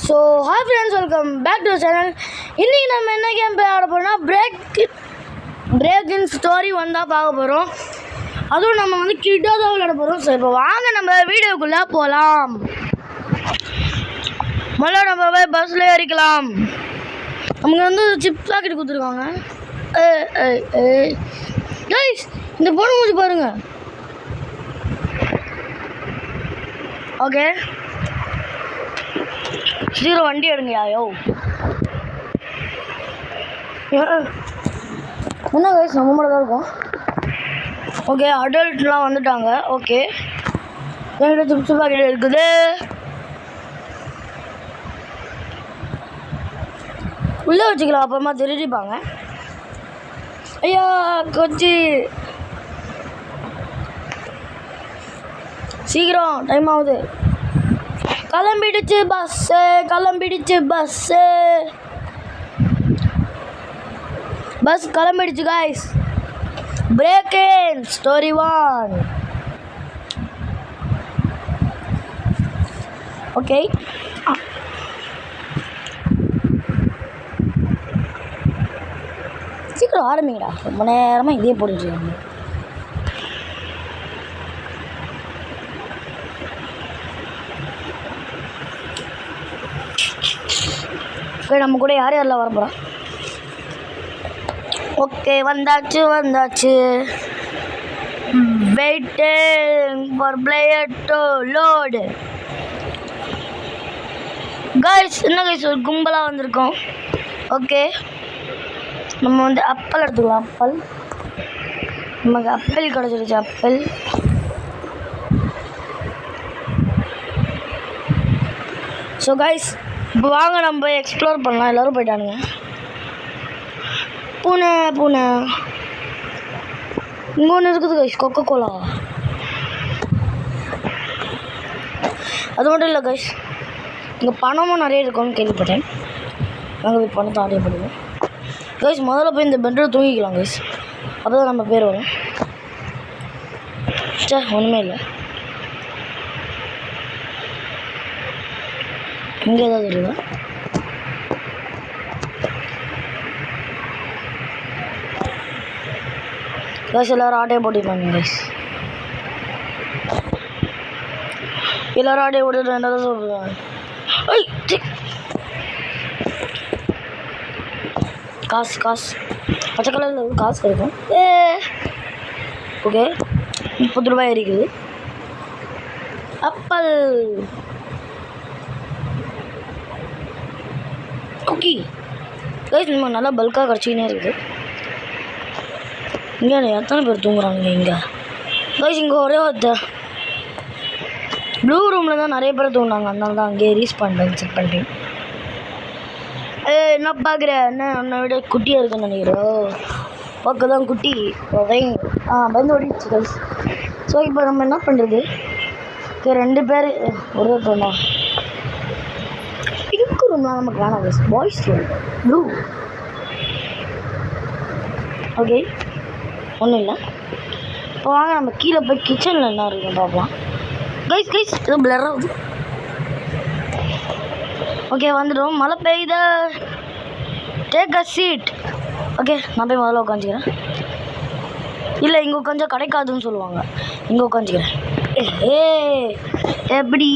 So hi friends, welcome back to channel. இன்றைக்கி நம்ம என்ன கேம் போய் ஆட போகிறோம்னா பிரேக் இன் ஸ்டோரி 1 தான் பார்க்க போகிறோம். அதுவும் நம்ம வந்து கிட்டாக தான் விளையாட போகிறோம். ஸோ இப்போ வாங்க நம்ம வீடியோக்குள்ளே போகலாம். முதல்ல நம்ம போய் பஸ்ஸில் ஏறிக்கலாம். நமக்கு வந்து சிப்ஸ் பாக்கெட் கொடுத்துருக்காங்க. கைஸ், இந்த பொண்ணு மூஞ்சி பாருங்க. ஓகே, சீக்கிரம் வண்டி எடுங்கயாயோ. என்ன கைஸ், நம்ம மட்டும் தான் இருக்கோம். ஓகே, அடல்ட்லாம் வந்துட்டாங்க. ஓகே, என்கிட்ட சிப்ஸ் பாக்கெட் இருக்குது. உள்ளே வச்சுக்கலாம், அப்புறமா திருடிப்பாங்க. ஐயா கொச்சி, சீக்கிரம் டைம் ஆகுது. கிளம்பிடுச்சு பஸ்ஸு, பஸ் கிளம்பிடுச்சு guys. Break in story 1. Okay, சீக்கிரம் ஆரம்பிங்கடா. ரொம்ப நேரமாக இதே போட்டுருக்காங்க. நம்ம கூட யார் யாரெல்லாம் வர போகிறோம். ஓகே, வந்தாச்சு. Waiting for player to load. Guys, என்ன கைஸ், ஒரு கும்பலாக வந்திருக்கோம். ஓகே, நம்ம வந்து அப்பல் எடுத்துக்கலாம். நமக்கு அப்பல் கிடச்சிருச்சு. அப்பல் ஸோ கைஸ், இப்போ வாங்க நம்ம எக்ஸ்ப்ளோர் பண்ணலாம். எல்லோரும் போயிட்டானுங்க. பூனை இங்கே ஒன்று இருக்குது கைஸ், கொக்கோ கோலா. அது மட்டும் இல்லை கைஸ், இங்கே பணமும் நிறைய இருக்கும்னு கேள்விப்பட்டேன். நாங்கள் போய் பணத்தை ஆர்டர் பண்ணுவோம் கைஸ். முதல்ல போய் இந்த பெட்டில் தூங்கிக்கலாம் கைஸ், அப்போ தான் நம்ம பேர் வரும். ஒன்றுமே இல்லை. இங்கே ஏதாவது இருக்குதா? கைஸ், எல்லோரும் ஆட்டையை போட்டுப்பாங்க கைஸ். எல்லோரும் ஆட்டையை போட்டு என்ன சொல்லுவாங்க. காசு பச்சை கலரில் காசு கிடைக்கும். ஓகே, 30 ரூபாய் இருக்குது. அப்பல் குக்கி கைஸ், நம்ம நல்லா பல்காக கிடச்சிக்கினே இருக்குது. இங்கே எத்தனை பேர் தூங்குறாங்க இங்கே கைஸ்? இங்கே ஒரே ப்ளூ ரூமில் தான் நிறைய பேர் தூங்கினாங்க. அதனால தான் அங்கேயே ரீஸ் பண்ணுறேன், செக் பண்ணுறேன். என்ன பார்க்குற? என்ன உன்னை விட குட்டியாக இருக்குன்னு நினைக்கிறோம். பார்க்க தான் குட்டி. பயந்து ஓடிடுச்சு கைஸ். ஸோ இப்போ நம்ம என்ன பண்ணுறது? ஓகே, 2 பேர் ஒரே பொண்ணா. பிங்க் ரூம்லாம் நமக்கு வேணாம் guys, boys room blue. Okay, ஒன்றும் இல்லை. இப்போ வாங்க நம்ம கீழே போய் கிச்சனில் என்ன இருக்குன்னு பார்க்கலாம். கைஸ் இது பிளர் ஆகுது. ஓகே, வந்துடும். மழை பெய்யுத. Take a seat. ஓகே, நான் போய் முதல்ல உட்காந்துக்கிறேன். இல்லை, இங்கே உட்காந்தா கிடைக்காதுன்னு சொல்லுவாங்க. இங்கே உட்காந்துக்கிறேன். எப்படி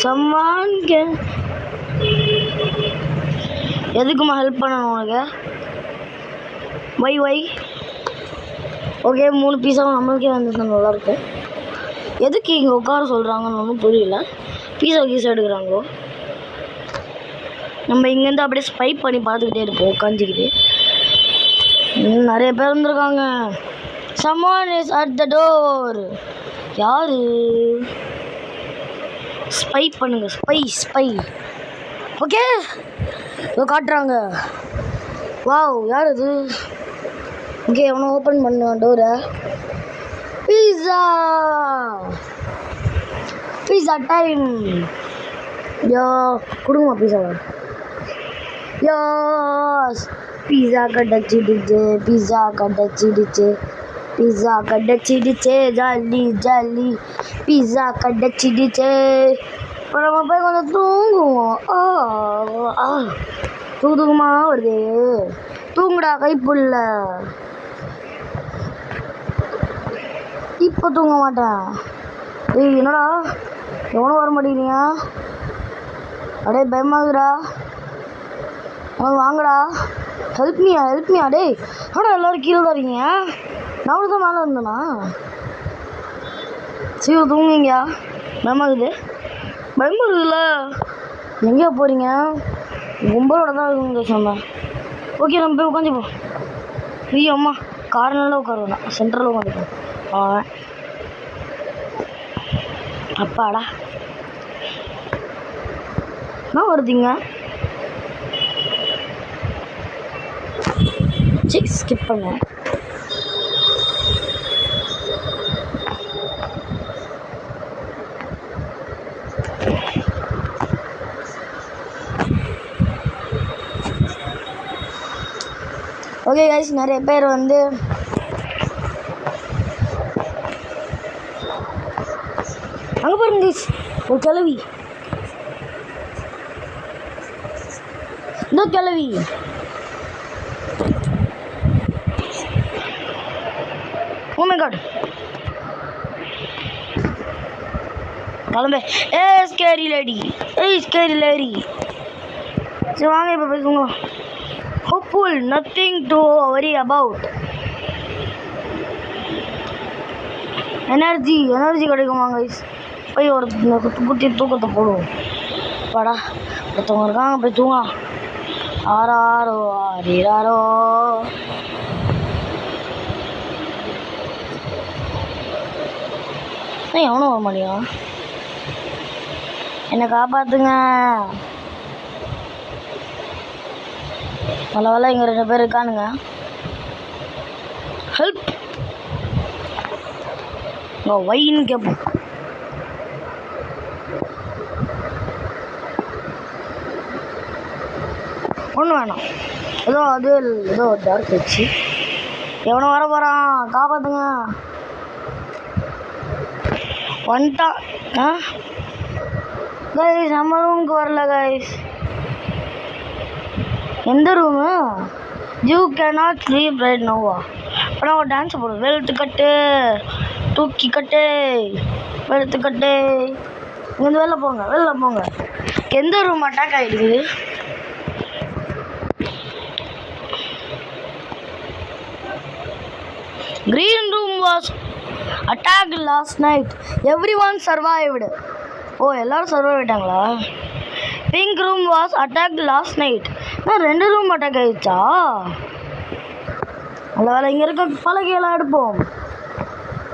சம்மான்க எதுக்குமா ஹெல்ப் பண்ணணும் உனக்கு? வை ஓகே, 3 பீஸாவும் நம்மளுக்கே வந்துருந்தா நல்லாயிருக்கும். எதுக்கு இங்கே உட்கார சொல்கிறாங்கன்னு ஒன்றும் புரியல. பீஸா எடுக்கிறாங்களோ. நம்ம இங்கேருந்து அப்படியே ஸ்பை பண்ணி பார்த்துக்கிட்டே இருப்போம் உட்காந்துக்கிட்டு. நிறைய பேர் வந்துருக்காங்க. someone is at the door. யாரு? ஸ்பை பண்ணுங்க, ஸ்பை. ஓகே, இதோ காட்டுறாங்க. வாவ், யார் அது? ஓகே, அவனை ஓப்பன் பண்ணுவான் டோரை. Pizza time. கொடுங்கம்மா பீஸாவை. யோஸ், பீஸா கிடச்சிடுச்சு. பிஸா கடைச்சிடுச்சே ஜாலி ஜாலி பிஸா கடைச்சிடுச்சே. இப்போ நம்ம போய் கொஞ்சம் தூங்குவோம். தூக்கமா வருது. தூங்குடா கைப்புள்ள. இப்போ தூங்க மாட்டேன். ஏய் என்னடா எவனும் வர மாட்டேங்கிறீங்க? அடே பயமாகுதுடா. வாங்கடா ஹெல்ப்மியா டேய். ஆனால் எல்லோரும் கீழே தான் இருக்கீங்க. நான் தான் மேலே இருந்தேண்ணா. சீக்கிரம் தூங்குங்கயா. பயமாகுதுல்ல. எங்கேயா போகிறீங்க? கும்பலோட தான் இருக்குங்க சொன்னேன். ஓகே நம்ம போய் உட்காந்துப்போம். ஐயோ அம்மா கார்னரில் உட்காருவேண்ணா. சென்டரில் உட்காந்துப்போம். அப்பாடா என்ன வருதுங்க? சரி ஸ்கிப் பண்ண. ஓகே கைஸ், நிறைய பேர் வந்து அங்கே பாருங்க கைஸ், ஒரு கிழவி. இந்த கிழவி ஓ மை காட் கிளம்பு. Scary lady. Scary lady. சரி வாங்க இப்போ பேசுங்க. hopeful, nothing to worry about. Energy கிடைக்குமா கைஸ்? போய் ஒரு குத்தி தூக்கத்தை போடுவோம். பாடா ஒருத்தவங்க இருக்காங்க, போய் தூங்க. ஆறாரோ ஆறாரோ. எவனும் வர மாட்டியா? என்னை காப்பாற்றுங்க. நல்ல இங்கே 2 பேர் இருக்கானுங்க. ஹெல்ப் வைன்னு கேட்போம். ஒன்றும் வேணாம். ஏதோ டார்க் வச்சு எவனை வர போகிறான், காப்பாற்றுங்க. வந்துட்டான். கைஸ் நம்ம ரூமுக்கு வரல கைஸ். எந்த room? You cannot sleep right now. அப்புறம் ஒரு டான்ஸ் போடுவோம். வெளுத்து கட்டு தூக்கி கட்டு வெளுத்து கட்டு. இங்கேருந்து வெளில போங்க. எந்த ரூம் அட்டாக் ஆகிடுக்குது? Green room was attacked last night. Everyone survived. ஓ எல்லாரும் சர்வைவ் ஆகிட்டாங்களா? Pink room was attacked last night. நான் 2 ரூம் அட்டாக் ஆகிடுச்சா? நல்ல வேலை இங்கே இருக்க பலகையெல்லாம் எடுப்போம்.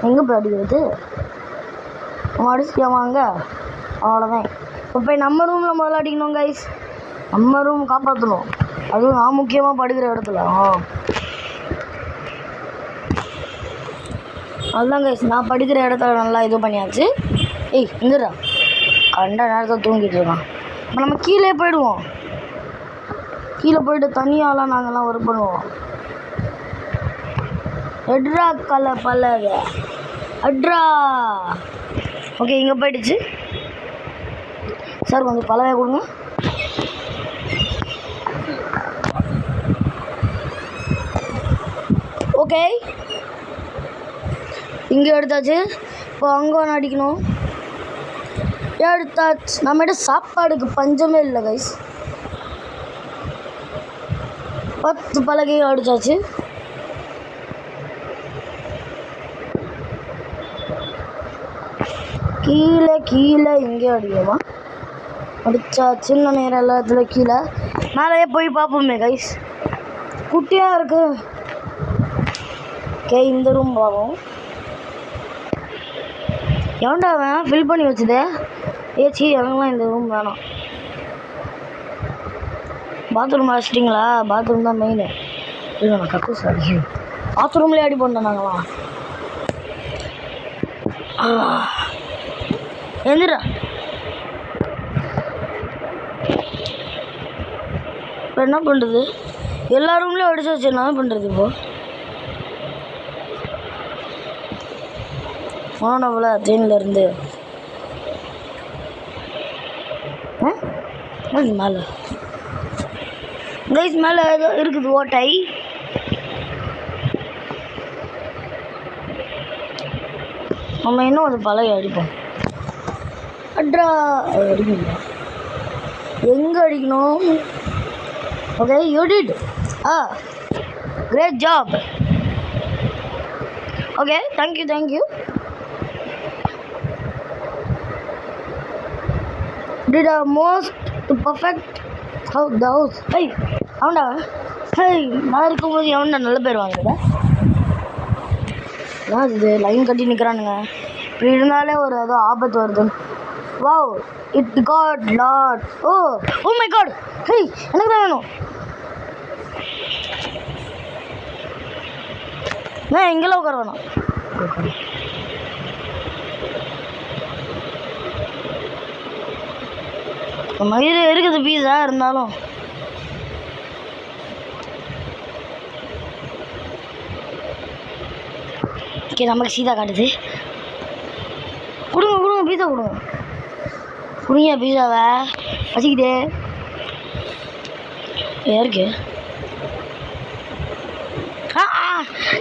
எங்கே போய் அடிக்கிறது? நம்ம அடிச்சுக்கலாமாங்க? அவ்வளோதான். இப்போ போய் நம்ம ரூமில் முதல்ல அடிக்கணும் கைஸ். நம்ம ரூம் காப்பாற்றணும். அதுவும் நான் முக்கியமாக படுக்கிற இடத்துல. அதுதான் கைஸ், நான் படிக்கிற இடத்துல நல்லா இது பண்ணியாச்சு. இந்துடா கண்ட நேரத்தில் தூங்கிட்டு இருக்கான். இப்போ நம்ம கீழே போயிடுவோம். கீழே போயிட்டு தனியாலாம் நாங்கள்லாம் ஒர்க் பண்ணுவோம். எட்ரா பலக அட்ரா. ஓகே இங்கே போயிடுச்சு. சார் கொஞ்சம் பலகை கொடுங்க. ஓகே இங்கே எடுத்தாச்சு. இப்போ அங்கே ஒன்று அடிக்கணும். எடுத்தாச்சு. நம்மகிட்ட சாப்பாடுக்கு பஞ்சமே இல்லை கைஸ். 10 பலகையும் அடித்தாச்சு. கீழே இங்கே அடிக்கணுமா? அடித்தாச்சு. நேரம் எல்லாத்துல கீழே மேலேயே போய் பார்ப்போமே கைஸ். குட்டியாக இருக்கு. ஓகே இந்த ரூம் பார்ப்போம். எவன்டா அவன் ஃபில் பண்ணி வச்சுதே? ஏச்சி எனக்குலாம் இந்த ரூம் வேணாம். பாத்ரூம் அடிச்சிட்டிங்களா? பாத்ரூம் தான் மெயின். இல்லை நான் கக்கூஸ் அடிக்கணும். பாத்ரூம்லேயே அடி பண்ணோம் நாங்களாம். எந்திரா. இப்போ என்ன பண்ணுறது? எல்லா ரூம்லேயும் அடிச்சு வச்சு என்ன பண்ணுறது? இப்போது போனவள ட்ரெயின்லேருந்து மேலே கைஸ் மேலே ஏதோ இருக்குது ஓட்டை. நம்ம இன்னும் அது பழைய அடிப்போம். அட்ரா அடிக்கணும். எங்கே அடிக்கணும்? Okay you did great job. Okay thank you. Did a most to perfect how the house. Hey, அவன்டா. ஹேய், நான் இருக்கும்போது எவன்டா நல்ல பேர் வாங்குறதா? நான் இது லைன் கட்டி நிற்கிறானுங்க. இப்படி இருந்தாலே ஒரு ஏதோ ஆபத்து வருது. Wow, it got lot. Oh my god. Hey, எனக்கு தான் வேணும். நான் இங்கெல்லாம் உட்கார வேணாம். மயிறு இருக்குது பீஸா இருந்தாலும். ஓகே நமக்கு சீதா காட்டுது. கொடுங்க பீஸா கொடுங்க பீஸாவை வச்சுக்கிட்டே இருக்கு.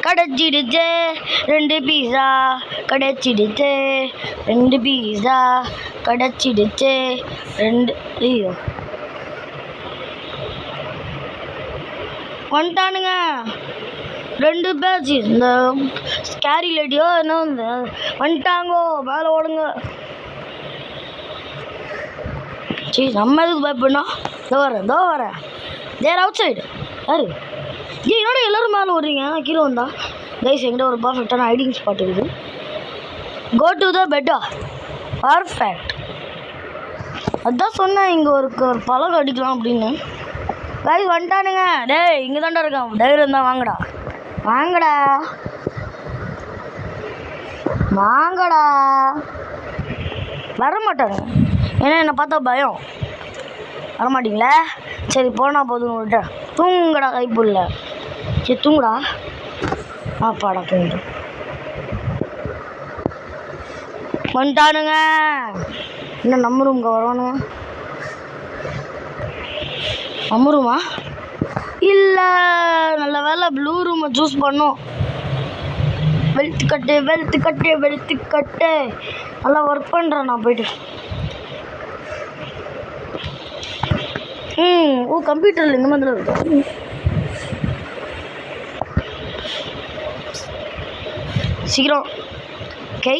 கிடைச்சிடுச்சு 2 பீஸா. கிடைச்சிடுச்சு 2 பீஸா. கிடைச்சிடுச்சு 2. ஐயோ வந்துட்டானுங்க 2 பேட்ச். இந்த ஸ்கேரி லேடியோ என்ன வந்து வந்துட்டாங்கோ. மேலே ஓடுங்க. சரி நம்ம எதுக்கு பயப்படணும்? இதோ வரேன். தேர் அவுட் சைடு. யாரு என்னோட எல்லோரும் மேலே ஓடுறீங்க? கீழே வந்தா கைஸ் என்கிட்ட ஒரு பர்ஃபெக்டான ஹைடிங் ஸ்பாட் இருக்குது. கோ டு த பெட்டா. பர்ஃபெக்ட். அதான் சொன்னேன் இங்கே ஒரு பழகம் அடிக்கலாம் அப்படின்னு. கைஸ் வந்துட்டானுங்க. டேய் இங்கே தாண்டா இருக்கான். டைவர் இருந்தால் வாங்கடா. வரமாட்டாங்க. ஏன்னா என்னை பார்த்தா பயம். வரமாட்டிங்களே? சரி போனால் போதும் விட்ட. தூங்குடா கைப்புள்ள. சரி தூங்குடா. பாடா தூங்கு. வந்துட்டானுங்க. இன்னும் நம்ம ரூமுக்கு வருவானுங்க. நம்ம ரூமா இல்லை, நல்ல வேலை ப்ளூ ரூமை சூஸ் பண்ணோம். வெளுத்து கட்டு. நல்லா ஒர்க் பண்ணுறேன் நான் போயிட்டு. கம்ப்யூட்டரில் இந்த மாதிரி இருக்கு. சீக்கிரம். ஓகே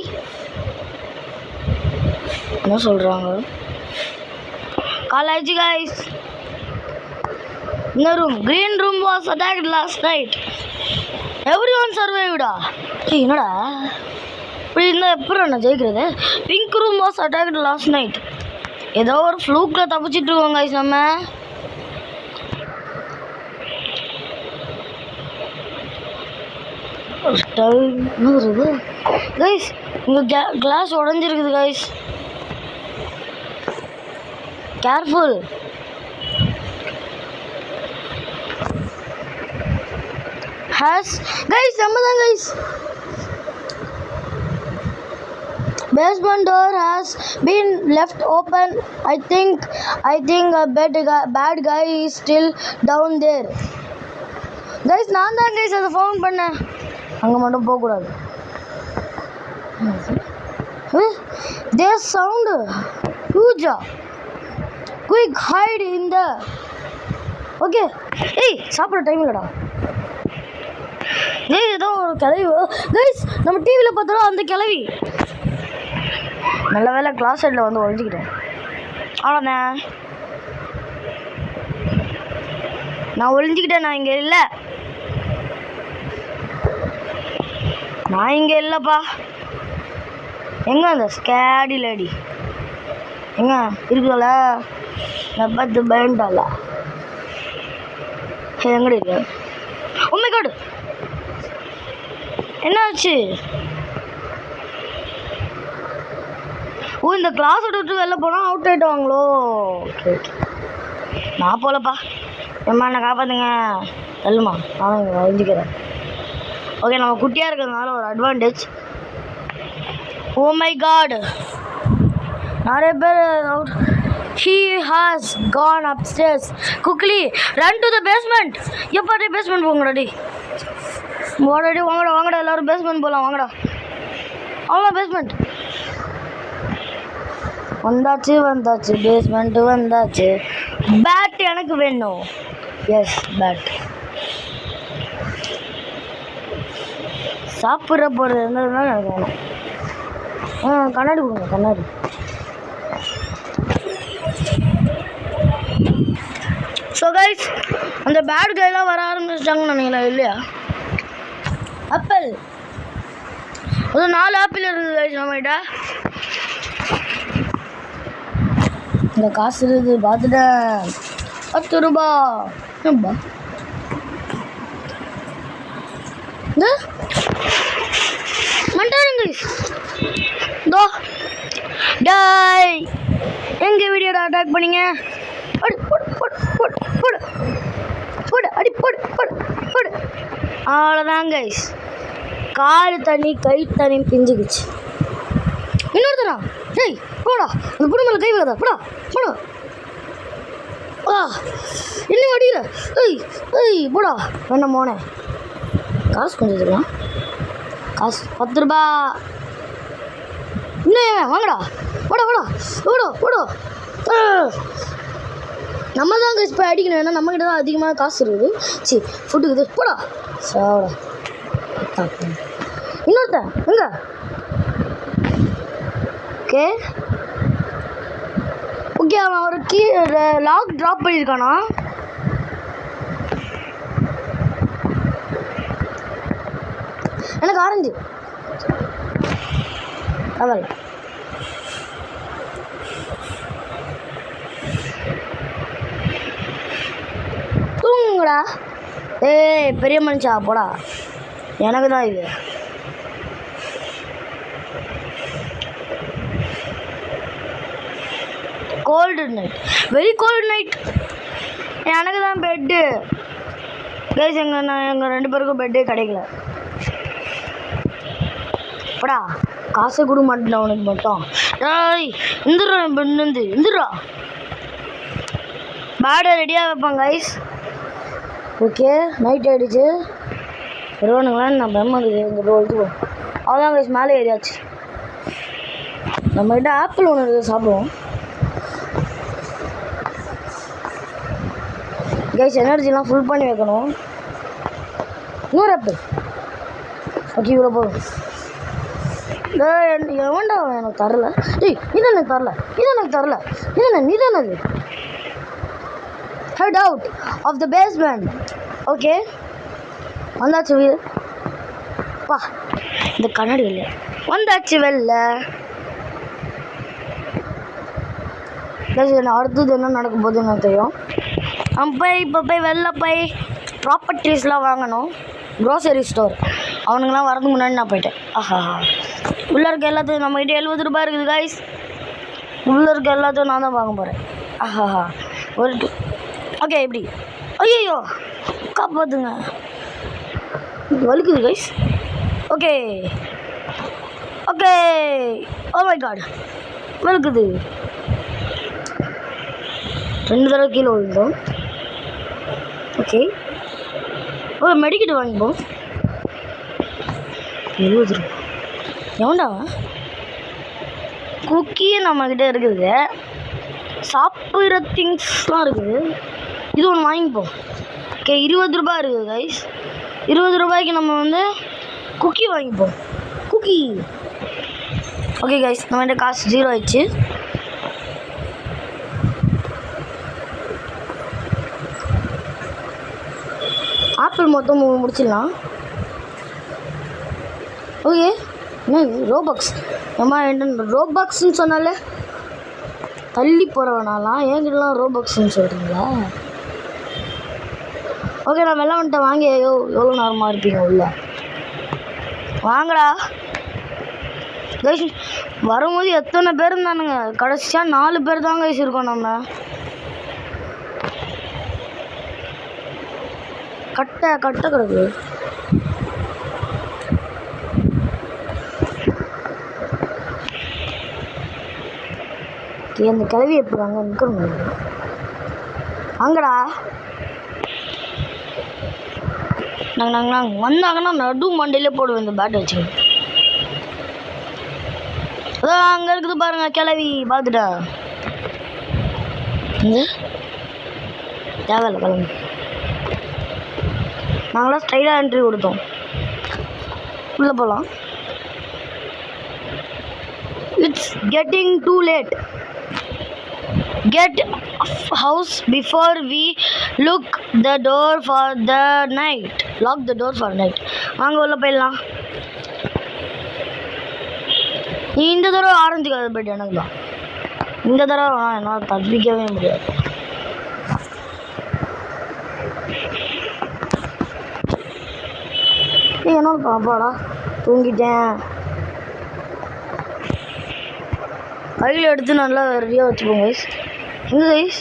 என்ன சொல்கிறாங்க? College guys. இந்த room green room was attacked last night. Everyone survived. என்னடா இப்படி இருந்தால் எப்படி நான் ஜெயிக்கிறது? Pink room was attacked last night. ஏதோ ஒரு ஃப்ளூக்கில் தப்பிச்சிட்டு இருக்கோம் கைஸ் நம்ம. என்ன இருக்குது கைஸ்? உங்கள் கிளாஸ் உடஞ்சிருக்குது கைஸ். கேர்ஃபுல். கைஸ் நம்ம தான் guys. Basement door has been left open. I think a bad guy is still down there. Guys, நான் தான் guys அதை ஃபோன் பண்ணேன். அங்கே மட்டும் போகக்கூடாது. There's sound. Huge. Quick hide in the. Okay. ஏய் சாப்பிட்ற டைம் இல்லைடா. ஏதோ ஒரு கிளவி கைஸ். நம்ம டிவியில் பார்த்தோம் அந்த கிளவி. நல்ல வேலை கிளாஸ் சைடில் வந்து ஒழிஞ்சிக்கிட்டேன். அவ்வளோதான் நான் ஒழிஞ்சிக்கிட்டேன். நான் இங்கே இல்லைப்பா. எங்கே அந்த ஸ்கேடி லேடி எங்கே இருக்குல்ல? நான் பார்த்து பயன்டால. எங்கடி இருக்கு? உண்மை காடு. என்னாச்சு? இந்த கிளாஸ் விட்டு வெளில போனால் அவுட் ஆகிட்டுவாங்களோ? ஓகே நான் போகலப்பா. எம்மா என்னை காப்பாற்றுங்க. தள்ளுமா நான் இங்கே வரைஞ்சிக்கிறேன். ஓகே நம்ம குட்டியாக இருக்கிறதுனால ஒரு அட்வான்டேஜ். ஓ மை காட், நிறைய பேர் out. He has gone upstairs. Quickly run to the basement. எப்படி பேஸ்மெண்ட் போங்கடா டி. வாடா வாங்கடா எல்லாரும் பேஸ்மெண்ட் போலாம் வாங்கடா. அவ்வளோ பேஸ்மெண்ட் வந்தாச்சு பேஸ்மெண்ட் வந்தாச்சு. பேட் எனக்கு வேணும். Yes bed. சாப்பிட்ற போகிறது இருந்ததுனால எனக்கு வேணும். கண்ணாடி கொடுங்க கண்ணாடி. ஸோ கைஸ், அந்த பேட் கைலாம் வர ஆரம்பிச்சிட்டாங்கன்னு நினைக்கிறேன் இல்லையா? ஆப்பிள் அது 4 ஆப்பிள் இருக்குது கைஸ் நம்மகிட்ட. இந்த காசு இருக்குது பார்த்துட்டேன். 10 ரூபா. என்னப்பா இந்த மண்டாருங்க தோ டாய். எங்க வீடியோட அட்டாக் பண்ணீங்க? அடி போடு போடு போடு போடு போடு அடி போடு போடு போடு. அவ்வளோதான் கைஸ். கால் தண்ணி கை தண்ணி பிஞ்சுக்குச்சு. இன்னொருத்தரா டேய் போடா, அந்த பொண்ணு மேலே கை வைக்காதா போடா போடா. இன்னும் அடிக்கிற. ஏய் போடா வேண்டாம் போனே. காசு கொஞ்சம் வச்சுக்கலாம். காசு 10 ரூபா. இன்னும் வாங்கடா போடா போடா போடா போடா. நம்ம தான் கைஸ் போய் அடிக்கணும். ஏன்னா நம்மக்கிட்ட தான் அதிகமாக காசு இருக்குது. சரி ஃபுட்டுக்குது போடா சாவடா. இன்னொருத்தன் எங்க? ஓகே ஓகே, அவன் ஒரு லாக் ட்ராப் பண்ணியிருக்கானா? எனக்கு ஆரஞ்சு அவள். தூங்குடா. ஏய் பெரிய மனுஷா போடா. எனக்கு தான் இது. Cold night, very cold night. எனக்கு தான் பெட்டு கைஸ். எங்கள் 2 பேருக்கும் பெட்டே கிடைக்கல. படா காசை கொடுக்க மாட்டேன் அவனுக்கு மட்டும். ஏய் இந்துடுறா பெண்ணு இந்துடுறா. பேடை ரெடியாக வைப்பான் கைஸ். ஓகே நைட் ஆகிடுச்சு. வருவானுங்களா? நான் பயமாக்குது. இங்கே போய் ஒழிச்சுப்போம். அவ்வளோதான் கைஸ், மேலே ஏறியாச்சு. நம்மகிட்ட ஆப்பிள் ஒன்று இருக்குது, சாப்பிடுவோம் கைஸ். எனர்ஜிலாம் ஃபுல் பண்ணி வைக்கணும். இன்னொரு ஆப்பிள். ஓகே இவ்வளோ போதும். எவன்டா எனக்கு தரல? ஏய் இது எனக்கு தரல, இது எனக்கு தரல, இது தானது. Head out of the basement. Okay வந்தாச்சு வீடு. பா இந்த கண்ணாடி இல்லை. வந்தாச்சு வெளில. அடுத்தது என்ன நடக்கும் போது எனக்கு தெரியும். இப்போ போய் வெளில போய் ப்ராப்பர்ட்டிஸ்லாம் வாங்கணும். Grocery store. அவனுங்களாம் வரதுக்கு முன்னாடி நான் போயிட்டேன். உள்ளே இருக்க எல்லாத்தையும் நம்மகிட்ட 70 ரூபாய் இருக்குது கைஸ். உள்ளே இருக்க எல்லாத்தையும் நான் தான் வாங்க போகிறேன். ஒரு ஓகே இப்படி. ஐயோ காப்பாற்றுங்க, வலிக்குது guys. Okay okay oh my god வலிக்குது. 2 தடவை கீழே விழுந்தோம். ஓகே ஒரு மெடிக்கிட்டு வாங்கிப்போம். 70 ரூபா. எவன்டா குக்கியே நம்மக்கிட்ட இருக்குது. சாப்பிட்ற திங்ஸ்லாம் இருக்குது. இது ஒன்று வாங்கிப்போம். ஓகே 20 ரூபாய் இருக்குது கைஸ். 20 ரூபாய்க்கு நம்ம குக்கி வாங்கிப்போம். குக்கி. ஓகே கைஸ் நம்மகிட்ட காசு 0 ஆயிடுச்சு. ஆப்பிள் மொத்தம் முடிச்சிடலாம். Okay Ro-Pax. அம்மா என்ன ரோபாக்ஸ்ன்னு சொன்னாலே தள்ளி போகிறவனாலாம் என்கிட்டலாம் ரோபாக்ஸ்ன்னு சொல்கிறீங்களா? ஓகே நான் வெள்ளம் வந்துட்டேன். வாங்கி எவ்வளோ நேரமாக இருப்பீங்க உள்ள? வாங்கடா கைஸ். வரும்போது எத்தனை பேர் இருந்தானுங்க? கடைசியாக 4 பேர் தான் கைஸ் இருக்கோம். நம்ம கட்டை கிடக்கு. அந்த கிளவி எப்படி அங்கே நிற்கணும் அங்கடா நாங்கள் வந்தாங்கன்னா நடு மண்டையிலே போடுவோம் இந்த பேட் வச்சு. அதான் அங்கே இருக்குது பாருங்க கிளவி பார்த்துட்டா தேவையில்ல கிளம்பி. நாங்களாம் ஸ்டைலாக என்ட்ரி கொடுத்தோம். உள்ளே போகலாம். It's getting too late. Get house before we lock the door for the night. Lock the door for night. வாங்க உள்ள போயிடலாம். இந்த தடவை ஆரம்பிச்சுக்காது பட் எனக்கு தான் இந்த தடவை என்னால் தப்பிக்கவே முடியாது. என்னோட பாப்பாடா தூங்கிட்டேன். கையில் எடுத்து நல்லா ரெடியாக வச்சுப்போங்க கைஸ். எங்கே கைஸ்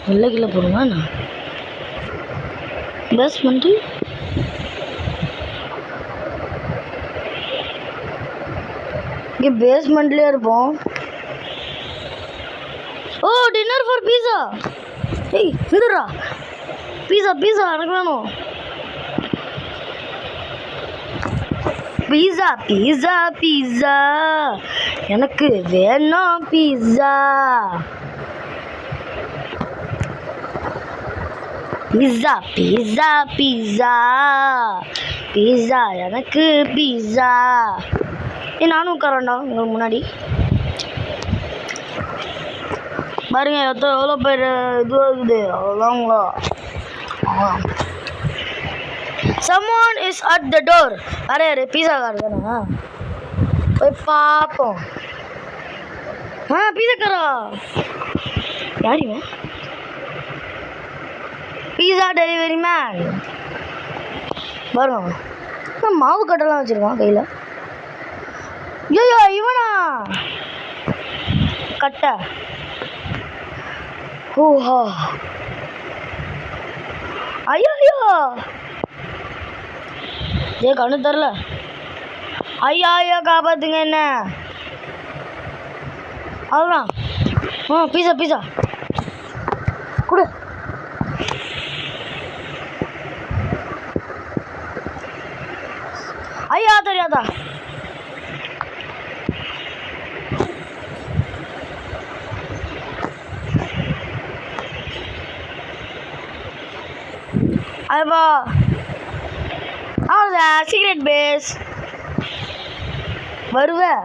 வெள்ளை கீழே போடுங்க. நான் பேஸ்மெண்ட்டு இங்கே பேஸ்மெண்ட்லேயே இருப்போம். ஓ டின்னர் ஃபார் பீஸா. ஏய் இந்துரா பீஸா பீஸா எனக்கு வேணும். பீஸா பீஸா பீஸா எனக்கு வேணும் பீஸா. பீஸா பீஸா பீஸா பீஸா எனக்கு பீஸா. நானும் உட்காரண்டா உங்களுக்கு முன்னாடி பாருங்க எவ்வளோ பேர் இதுவாக இருக்குது அவ்வளோதாங்களா. someone is at the door. Array array pizza car தானே போய் பார்ப்போம். பீஸா காரா யாருங்க? பீஸா டெலிவரி மேன் பாருங்க. மாவு கட்டெல்லாம் வச்சுருக்கான் கையில். ஐயோ இவனா கட்ட. ஓஹா ஐயோ ஐயோ ஏ கண்ணு தரல. ஐயா ஐயா காப்பாத்துங்க என்ன. அதுதான் பீஸா பீஸா கொடு. ஐயா தெரியாதா ஐவா அவ்வளோதான் சீக்ரெட் பேஸ் வருவேன்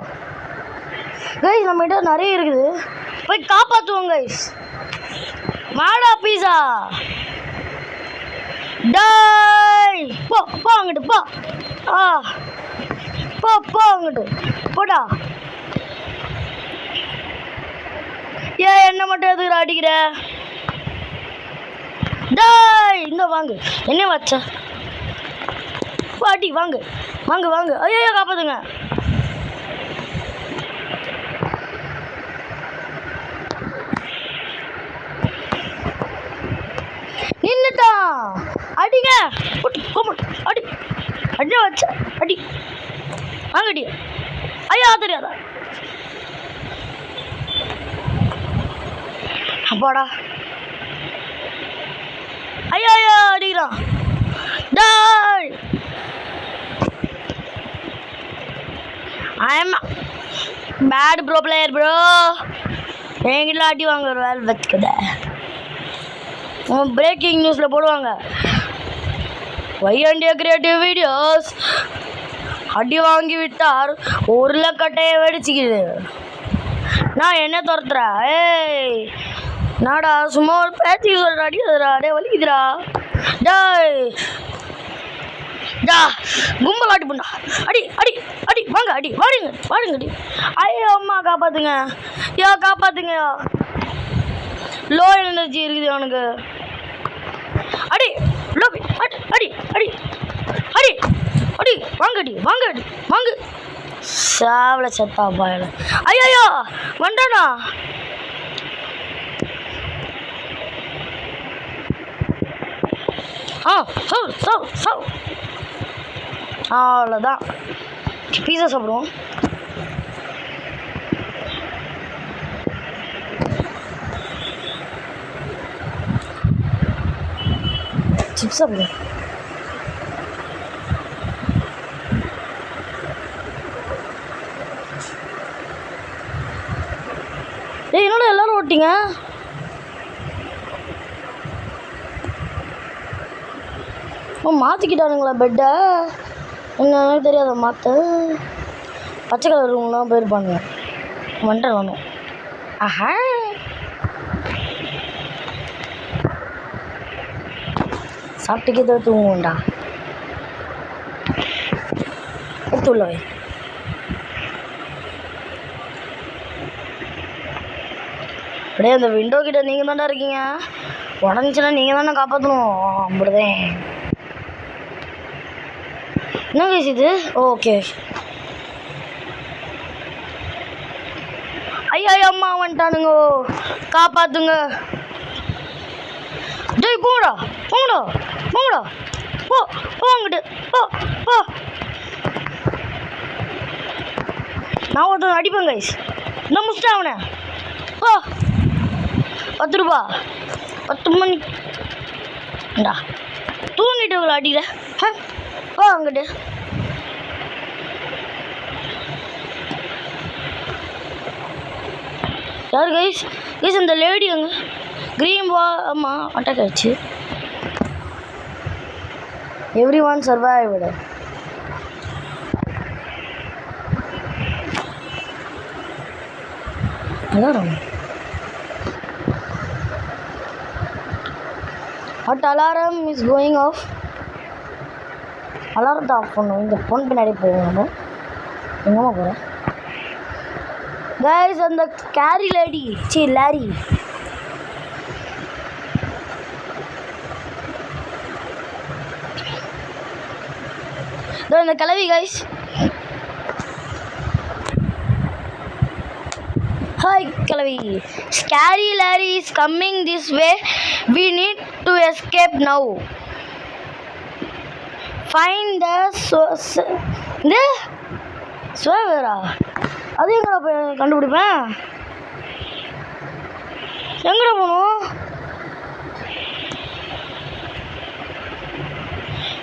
கைஸ். நம்மகிட்ட நிறைய இருக்குது போய் காப்பாற்றுவோம் கைஸ். மாடா பீஸா டாய் போ போ அங்கிட்டு போ. போ போ அங்கிட்டு போடா. ஏன் என்ன மட்டும் எதுக்கு அடிக்கிற? டாய் இங்கே வாங்க என்ன வச்ச பாட்டி வாங்க வாங்க வாங்க. ஐயோ காப்பாத்துங்க. நின்னுட்டான் அடிங்க அடி அடி வச்ச அடி வாங்க அடி. ஐயா தெரியாதா அப்பாடா. ஐயா ஐயா அடிக்கிறான். டாய் I am bad bro player bro. என்கிட்ட அடி வாங்க ஒரு வேலை வச்சுக்கத. பிரேக்கிங் நியூஸில் போடுவாங்க வையண்டிய கிரியேட்டிவ் வீடியோஸ். அடி வாங்கி விட்டார் உருளைக்கட்டையை வெடிச்சிக்குது. நான் என்ன துரத்துறேன்? ஏய் நாடா சும்மா ஒரு பேச்சு சொல்கிற அடிக்கிறா அடே வலிக்குதுடா. டாய் டா கும்பல் ஆட்டி பண்ணா அடி அடி அடி வாங்க அடி வாடுங்க வாடுங்க அடி. ஐயோ அம்மா காப்பாற்றுங்க யோ காப்பாற்றுங்கய்யா. லோ எனர்ஜி இருக்குது அவனுக்கு. அடி லோ அடி அடி அடி அடி அடி வாங்க அடி வாங்க அடி வாங்க. சாவல சத்தா பாயல. ஐயோ வண்டானா. அவ்வளோதான் பீஸா சாப்பிடுவோம். சிப்ஸ் அப்படி ஏய் என்னோட எல்லாரும் ஓட்டிங்க மாற்றிக்கிட்டானுங்களா பெட்டை என்னன்னு தெரியாத மாற்ற பச்சை கலர் ரூம்லாம் போயிருப்பானுங்க வந்துட்டேன் வேணும் ஆஹா சாப்பிட்டுக்கே தான் தூங்குவோண்டா எடுத்து உள்ளவை அப்படியே அந்த விண்டோ கிட்ட நீங்கள் தான்டா இருக்கீங்க உடஞ்சிச்சுன்னா நீங்கள் தானே காப்பாற்றணும் அப்படிதான் என்ன கேஸ் இது ஓகே ஐயா அம்மா வந்துட்டானுங்க காப்பாற்றுங்க டேய் போங்கடா போங்கடா போங்கடா போ போங்கிட்டு போ போ நான் ஒருத்தன் அடிப்பேன் கைஸ் இந்த முடிச்சிட்டேன் அவனை போ 10 ரூபா 10 மணிடா தூங்கிட்டு இவ்வளோ அடிக்கல போ அங்கிட்டு யார் கைஸ் கைஸ் அந்த லேடி அங்கே க்ரீன் வா ஆமாம் அட்டாக் ஆயிடுச்சு every one survived alarm what alarm is going of அலாரத்தை ஆஃப் பண்ணும் இந்த ஃபோன் பின்னாடி போவோம் எங்கம்மா போகிறேன் கைஸ் அந்த கேரி லேடி சி லாரி இந்த கிளவி கைஸ் ஹாய் கிளவி scary Larry is coming this way we need to escape now find the ஸ்வேவரா அது எங்கடா போய் கண்டுபிடிப்பேன் எங்கடா போகணும்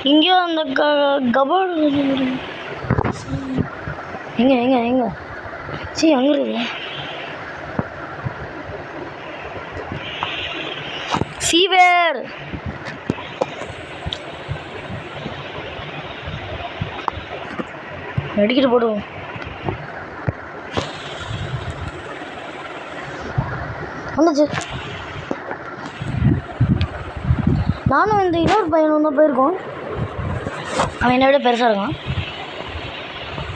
இங்கேயோ அந்த கபாடு எங்க எங்க எங்க சரி அங்கே இருக்குது சீவேர் அடிக்கிட்டு போடுவோம் வந்துச்சு நானும் இந்த இன்னொரு பையனும் தான் போயிருக்கோம் அவன் என்னை விட பெருசாக இருக்கான்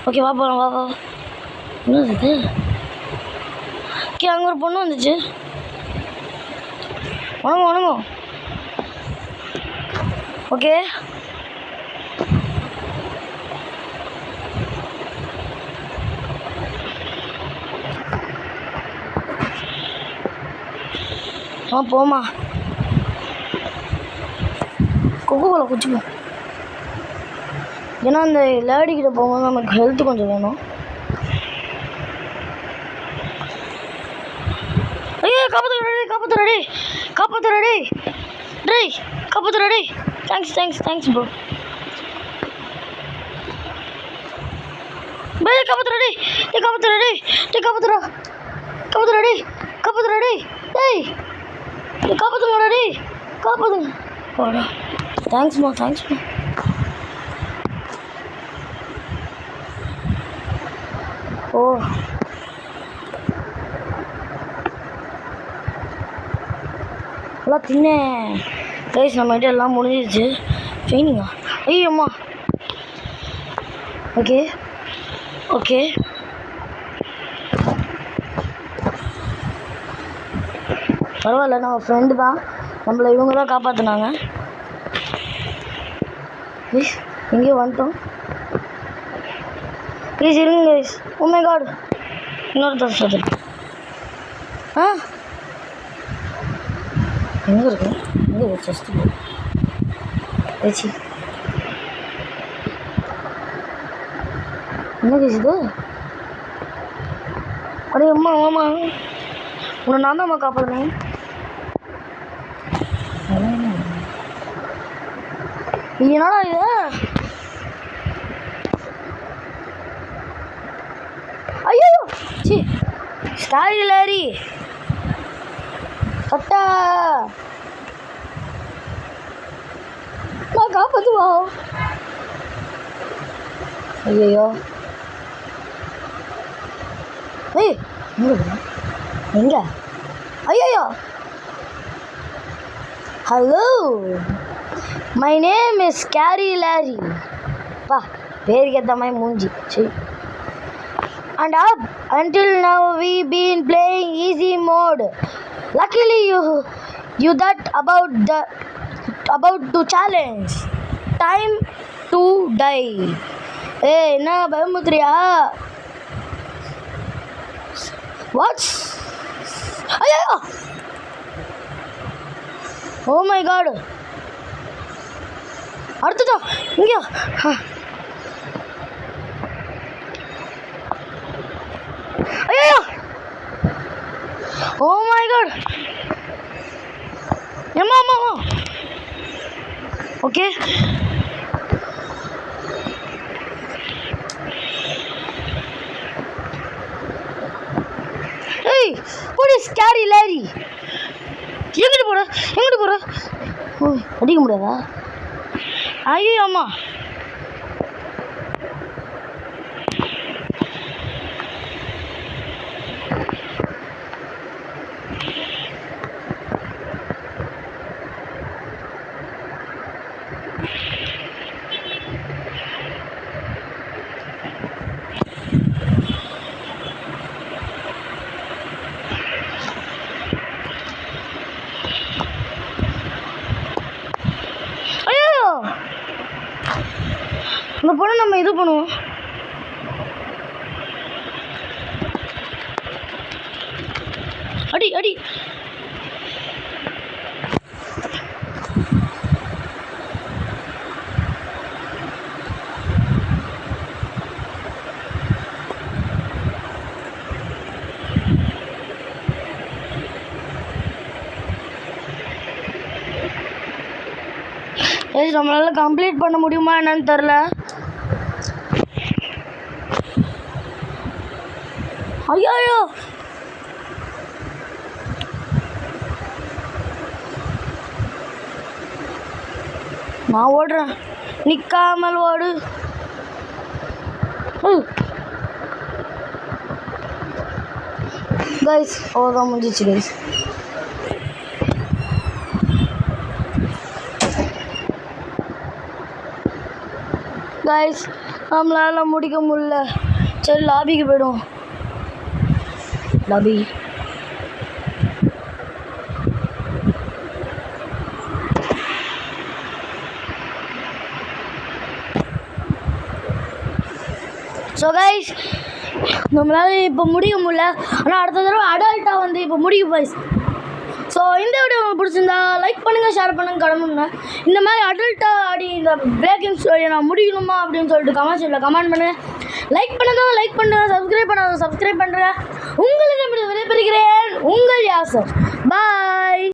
ஓகே வா போகலாம் வா வா என்னது இது ஓகே அங்கே ஒரு பொண்ணு வந்துச்சு வணங்கும் வணங்கும் ஓகே போமா கொக்கோல குச்சிப்போம் ஏன்னா அந்த லேடிக்கிட்ட போகும்போது நமக்கு ஹெல்த் கொஞ்சம் வேணும் ஐயோ காப்பாற்றுறடி காப்பாற்றுறடி டேய் காப்பாற்றுறடி தேங்க்ஸ் தேங்க்ஸ் தேங்க்ஸ் ப்ரோ டேய் காப்பாற்றுறடி டேய் காப்பாற்றுறடி டேய் காப்பாற்றுறடி காப்பாற்றுறடி டேய் காப்பாற்றுறடி காப்பாற்றுங்க போடா தேங்க்ஸ்மா தேங்க்ஸ்மா ஓ எல்லாம் தின்னேன் கைஸ் நம்மகிட்ட எல்லாம் முடிஞ்சிருச்சு ட்ரைனிங்கா ஐயோம்மா ஓகே ஓகே பரவாயில்ல நம்ம ஃப்ரெண்டு தான் நம்மளை இவங்க தான் காப்பாற்றினாங்க ப்ளீஸ் எங்கேயோ வந்துட்டோம் ப்ளீஸ் இருங்க கைஸ் ஓ மை காட் இன்னொருத்தர் சொல்லுது ஆ எங்கே இருக்கு எங்கே ஜஸ்ட்டு ஏச்சி என்ன கைஸ் இது அடே அம்மா ஆமா உன்னை நான் தான் காப்பாடுறேன் என்னடா இது? ஐயோ சி ஸ்டாரி லாரி கட்டா காப்பாத்துவா. ஐயோ ஏய் எங்க? ஐயோ hello, my name is scary lorry. பா பேருக்கு ஏற்ற மாதிரி மூஞ்சி. சரி. And up until now we been playing easy mode. Luckily you that about to challenge. Time to die. ஏய் என்ன பயமுத்துறியா? What? ஐயோ ஓ மை காட். அடுத்ததா இங்க. ஐயோ ஓ மை காட். அம்மா அம்மா அம்மா. ஓகே ஏய் போடி ஸ்கேரி லாரி. எங்கிட்டு போற? ஓ அடிக்க முடியாதா? ஐயோ அம்மா. இந்த பொண்ணு நம்ம இது பண்ணுவோம். அடி அடி. நம்மளால கம்ப்ளீட் பண்ண முடியுமா என்னன்னு தெரில. ஐயோ நான் ஓடுறேன், நிக்காமல் ஓடு. கைஸ் அவ்வளோதான் முடிஞ்சிச்சு கைஸ். கைஸ் நம்மளால முடிக்க முடியல. சரி லாபிக்கு போய்டும். லாபி ஸோ கைஸ் நம்மளால இப்போ முடிக்க முடியல. ஆனால் அடுத்த தடவை அடல்ட்டாக வந்து இப்போ முடிக்கும் கைஸ். ஸோ இந்த வீடியோ உங்களுக்கு பிடிச்சிருந்தா லைக் பண்ணுங்கள், ஷேர் பண்ணுங்கள், கடமைங்க. இந்த மாதிரி அடல்ட்டாக ஆடி இந்த பிரேக்கிங் ஸ்டோரியை நான் முடிக்கணுமா அப்படின்னு சொல்லிட்டு கமெண்ட் பண்ணுங்கள். லைக் பண்ணுங்கள், சப்ஸ்கிரைப் பண்ணுறேன். உங்களுக்கு விடைபெறுகிறேன். உங்கள் யாசர். பாய்.